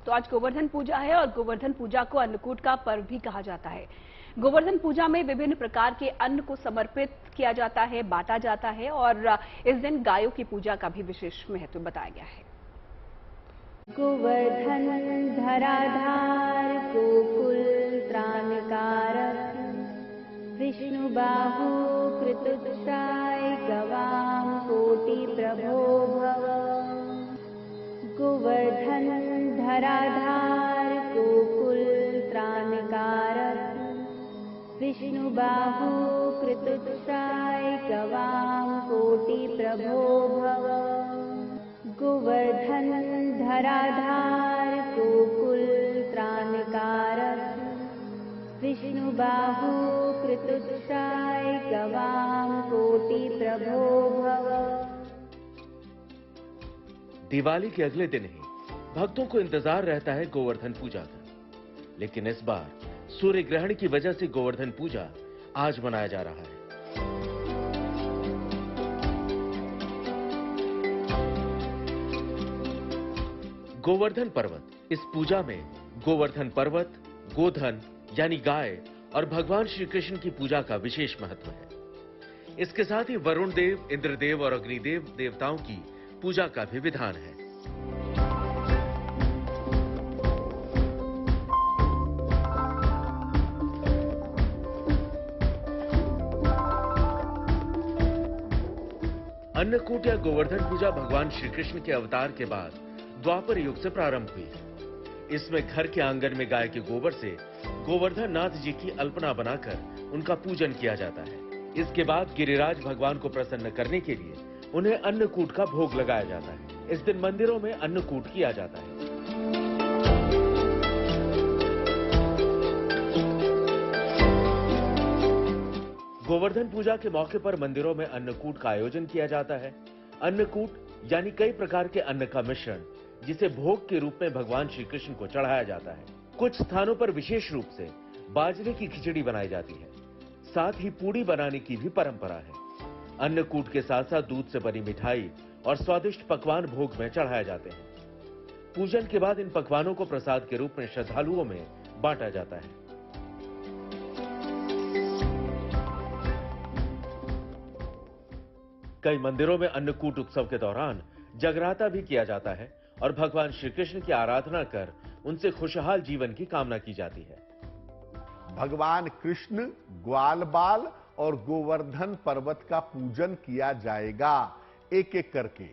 तो आज गोवर्धन पूजा है और गोवर्धन पूजा को अन्नकूट का पर्व भी कहा जाता है। गोवर्धन पूजा में विभिन्न प्रकार के अन्न को समर्पित किया जाता है, बांटा जाता है और इस दिन गायों की पूजा का भी विशेष महत्व बताया गया है। गोवर्धन धराधार गोकुल त्राणकारक विष्णु बाहु कृतुत्साय गवाम कोटि प्रभो भव। गोवर्धन धराधार गोकुल त्राणकारक विष्णु बाहु कृतुत्साय गवाम कोटि प्रभो भव। गोवर्धन धराधार गोकुल त्राणकारक विष्णु बाहु कृतुत्साय गवाम कोटि प्रभो भव। दिवाली के अगले दिन ही भक्तों को इंतजार रहता है गोवर्धन पूजा का, लेकिन इस बार सूर्य ग्रहण की वजह से गोवर्धन पूजा आज मनाया जा रहा है। गोवर्धन पर्वत, इस पूजा में गोवर्धन पर्वत, गोधन यानी गाय और भगवान श्री कृष्ण की पूजा का विशेष महत्व है। इसके साथ ही वरुण देव, इंद्रदेव और अग्निदेव देवताओं की पूजा का भी विधान है। अन्नकूट या गोवर्धन पूजा भगवान श्री कृष्ण के अवतार के बाद द्वापर युग से प्रारंभ हुई है। इसमें घर के आंगन में गाय के गोबर से गोवर्धन नाथ जी की अल्पना बनाकर उनका पूजन किया जाता है। इसके बाद गिरिराज भगवान को प्रसन्न करने के लिए उन्हें अन्नकूट का भोग लगाया जाता है। इस दिन मंदिरों में अन्नकूट किया जाता है। गोवर्धन पूजा के मौके पर मंदिरों में अन्नकूट का आयोजन किया जाता है। अन्नकूट यानी कई प्रकार के अन्न का मिश्रण, जिसे भोग के रूप में भगवान श्री कृष्ण को चढ़ाया जाता है। कुछ स्थानों पर विशेष रूप से बाजरे की खिचड़ी बनाई जाती है। साथ ही पूड़ी बनाने की भी परंपरा है। अन्नकूट के साथ साथ दूध से बनी मिठाई और स्वादिष्ट पकवान भोग में चढ़ाए जाते हैं। पूजन के बाद इन पकवानों को प्रसाद के रूप में श्रद्धालुओं में बांटा जाता है। कई मंदिरों में अन्नकूट उत्सव के दौरान जगराता भी किया जाता है और भगवान श्री कृष्ण की आराधना कर उनसे खुशहाल जीवन की कामना की जाती है। भगवान कृष्ण, ग्वाल बाल और गोवर्धन पर्वत का पूजन किया जाएगा एक एक करके।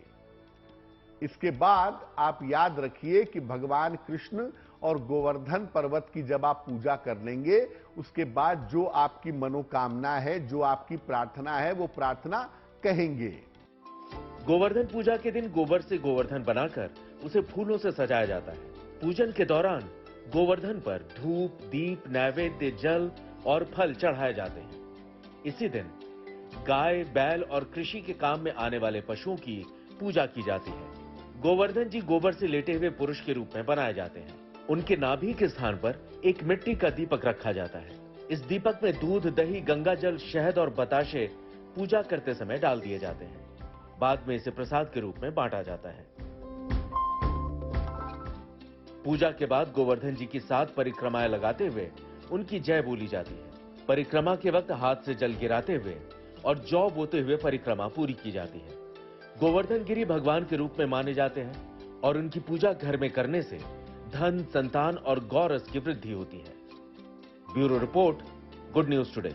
इसके बाद आप याद रखिए कि भगवान कृष्ण और गोवर्धन पर्वत की जब आप पूजा कर लेंगे, उसके बाद जो आपकी मनोकामना है, जो आपकी प्रार्थना है, वो प्रार्थना कहेंगे। गोवर्धन पूजा के दिन गोबर से गोवर्धन बनाकर उसे फूलों से सजाया जाता है। पूजन के दौरान गोवर्धन पर धूप, दीप, नैवेद्य, जल और फल चढ़ाए जाते हैं। इसी दिन गाय, बैल और कृषि के काम में आने वाले पशुओं की पूजा की जाती है। गोवर्धन जी गोबर से लेटे हुए पुरुष के रूप में बनाए जाते हैं। उनके नाभि के स्थान पर एक मिट्टी का दीपक रखा जाता है। इस दीपक में दूध, दही, गंगा जल, शहद और बताशे पूजा करते समय डाल दिए जाते हैं। बाद में इसे प्रसाद के रूप में बांटा जाता है। पूजा के बाद गोवर्धन जी की 7 परिक्रमाएं लगाते हुए उनकी जय बोली जाती है। परिक्रमा के वक्त हाथ से जल गिराते हुए और जौ बोते हुए परिक्रमा पूरी की जाती है। गोवर्धन गिरी भगवान के रूप में माने जाते हैं और उनकी पूजा घर में करने से धन, संतान और गौरस की वृद्धि होती है। Bureau report, good news today.